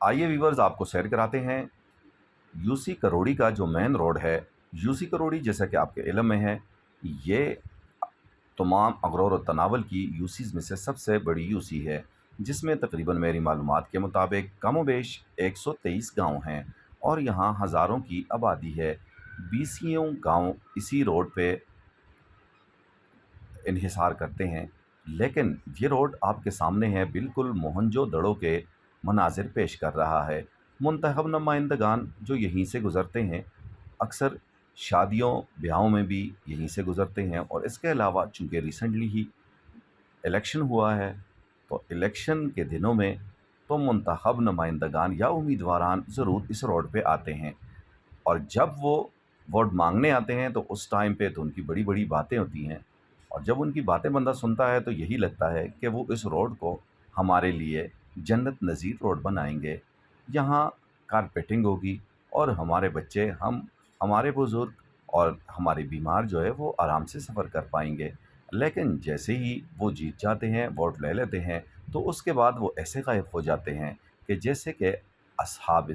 आइए व्यूवर्स, आपको शेयर कराते हैं यूसी करोड़ी का जो मेन रोड है। यूसी करोड़ी जैसा कि आपके इल्म में है, ये तमाम अगरोर और तनावल की यूसीज़ में से सबसे बड़ी यूसी है, जिसमें तकरीबन मेरी मालूमात के मुताबिक कम व बेश 123 गाँव हैं और यहाँ हज़ारों की आबादी है। बीसियों गाँव इसी रोड पे इन्हिसार करते हैं। लेकिन ये रोड आपके सामने है, बिल्कुल मोहनजोदड़ो के मनाज़िर पेश कर रहा है। मुंतखब नुमाइंदगान जो यहीं से गुज़रते हैं, अक्सर शादियों ब्याहों में भी यहीं से गुज़रते हैं। और इसके अलावा चूँकि रिसेंटली ही इलेक्शन हुआ है, तो इलेक्शन के दिनों में तो मुंतखब नुमाइंदगान या उम्मीदवारान ज़रूर इस रोड पे आते हैं। और जब वो वोट मांगने आते हैं तो उस टाइम पे तो उनकी बड़ी बड़ी बातें होती हैं, और जब उनकी बातें बंदा सुनता है तो यही लगता है कि वो इस रोड को हमारे लिए जन्नत नज़ीर रोड बनाएंगे। यहाँ कारपेटिंग होगी और हमारे बच्चे, हमारे बुज़ुर्ग और हमारे बीमार जो है वो आराम से सफ़र कर पाएंगे। लेकिन जैसे ही वो जीत जाते हैं, वोट ले लेते हैं, तो उसके बाद वो ऐसे गायब हो जाते हैं कि जैसे कि असहाब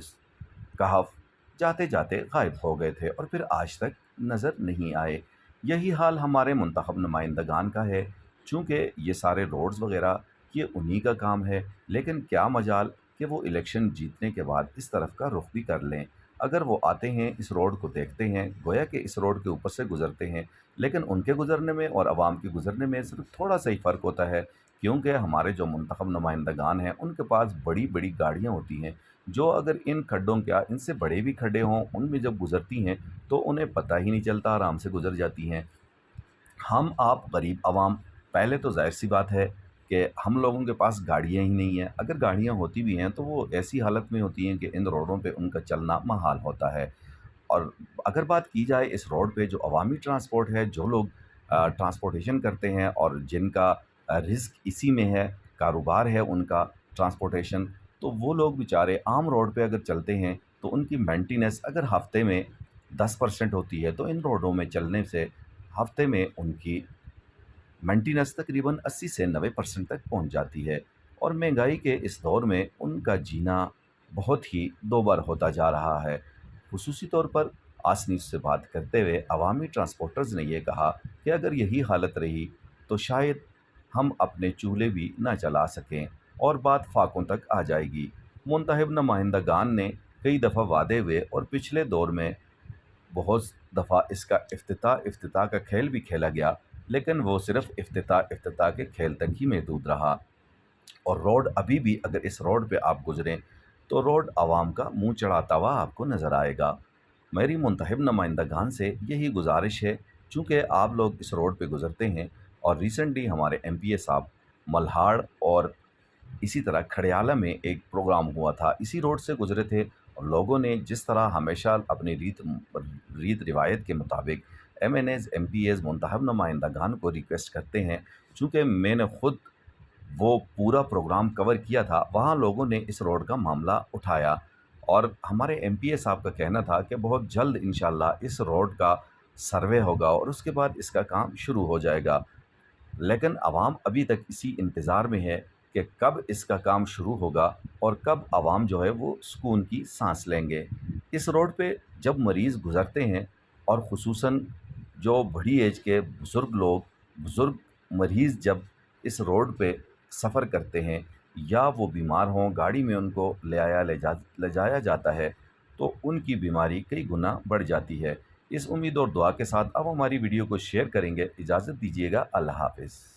कहफ जाते जाते गायब हो गए थे और फिर आज तक नज़र नहीं आए। यही हाल हमारे मुंतखब नुमाइंदगान का है। चूँकि ये सारे रोड्स वग़ैरह ये उन्हीं का काम है, लेकिन क्या मजाल कि वो इलेक्शन जीतने के बाद इस तरफ का रुख भी कर लें। अगर वो आते हैं, इस रोड को देखते हैं, गोया कि इस रोड के ऊपर से गुज़रते हैं, लेकिन उनके गुज़रने में और आवाम के गुज़रने में सिर्फ थोड़ा सा ही फ़र्क होता है। क्योंकि हमारे जो मुंतखब नुमाइंदगान हैं, उनके पास बड़ी बड़ी गाड़ियाँ होती हैं, जो अगर इन खड्डों, क्या इनसे बड़े भी खड्डे हों, उनमें जब गुज़रती हैं तो उन्हें पता ही नहीं चलता, आराम से गुज़र जाती हैं। हम आप गरीब आवाम, पहले तो ज़ाहिर सी बात है कि हम लोगों के पास गाड़ियाँ ही नहीं हैं। अगर गाड़ियाँ होती भी हैं तो वो ऐसी हालत में होती हैं कि इन रोडों पे उनका चलना महाल होता है। और अगर बात की जाए इस रोड पे जो अवामी ट्रांसपोर्ट है, जो लोग ट्रांसपोर्टेशन करते हैं और जिनका रिज़्क इसी में है, कारोबार है उनका ट्रांसपोर्टेशन, तो वो लोग बेचारे आम रोड पे अगर चलते हैं तो उनकी मेंटेनेंस अगर हफ़्ते में 10% होती है, तो इन रोडों में चलने से हफ़्ते में उनकी मेंटेनेंस तकरीबन 80 से 90% तक पहुंच जाती है। और महंगाई के इस दौर में उनका जीना बहुत ही दोबार होता जा रहा है। खुसूसी तौर पर आस न्यूज़ से बात करते हुए अवामी ट्रांसपोर्टर्स ने यह कहा कि अगर यही हालत रही तो शायद हम अपने चूल्हे भी ना चला सकें और बात फाकों तक आ जाएगी। मुंतखब नुमाइंदगान ने कई दफ़ा वादे हुए और पिछले दौर में बहुत दफ़ा इसका इफ्तिताह का खेल भी खेला गया, लेकिन वो सिर्फ़ इफ्तिताह के खेल तक ही महदूद रहा। और रोड अभी भी, अगर इस रोड पे आप गुज़रें तो रोड आवाम का मुँह चढ़ाता हुआ आपको नज़र आएगा। मेरी मुंतखब नुमाइंदगान से यही गुजारिश है, चूँकि आप लोग इस रोड पे गुज़रते हैं और रिसेंटली हमारे एमपीए साहब मल्हाड़ और इसी तरह खड़ियाला में एक प्रोग्राम हुआ था, इसी रोड से गुज़रे थे और लोगों ने जिस तरह हमेशा अपनी रीत रिवायत के मुताबिक एमएनएज़, एमपीएज़ मुंतखब नुमाइंदगान को रिक्वेस्ट करते हैं। चूँकि मैंने ख़ुद वो पूरा प्रोग्राम कवर किया था, वहाँ लोगों ने इस रोड का मामला उठाया और हमारे एमपीए साहब का कहना था कि बहुत जल्द इंशाअल्लाह इस रोड का सर्वे होगा और उसके बाद इसका काम शुरू हो जाएगा। लेकिन आवाम अभी तक इसी इंतज़ार में है कि कब इसका काम शुरू होगा और कब आवाम जो है वो सुकून की सांस लेंगे। इस रोड पे जब मरीज़ गुज़रते हैं और ख़ुसूसन जो बड़ी एज के बुज़ुर्ग लोग, बुज़ुर्ग मरीज़ जब इस रोड पे सफ़र करते हैं या वो बीमार हों, गाड़ी में उनको ले जाया जाता है, तो उनकी बीमारी कई गुना बढ़ जाती है। इस उम्मीद और दुआ के साथ अब हमारी वीडियो को शेयर करेंगे। इजाज़त दीजिएगा। अल्लाह हाफ़िज़।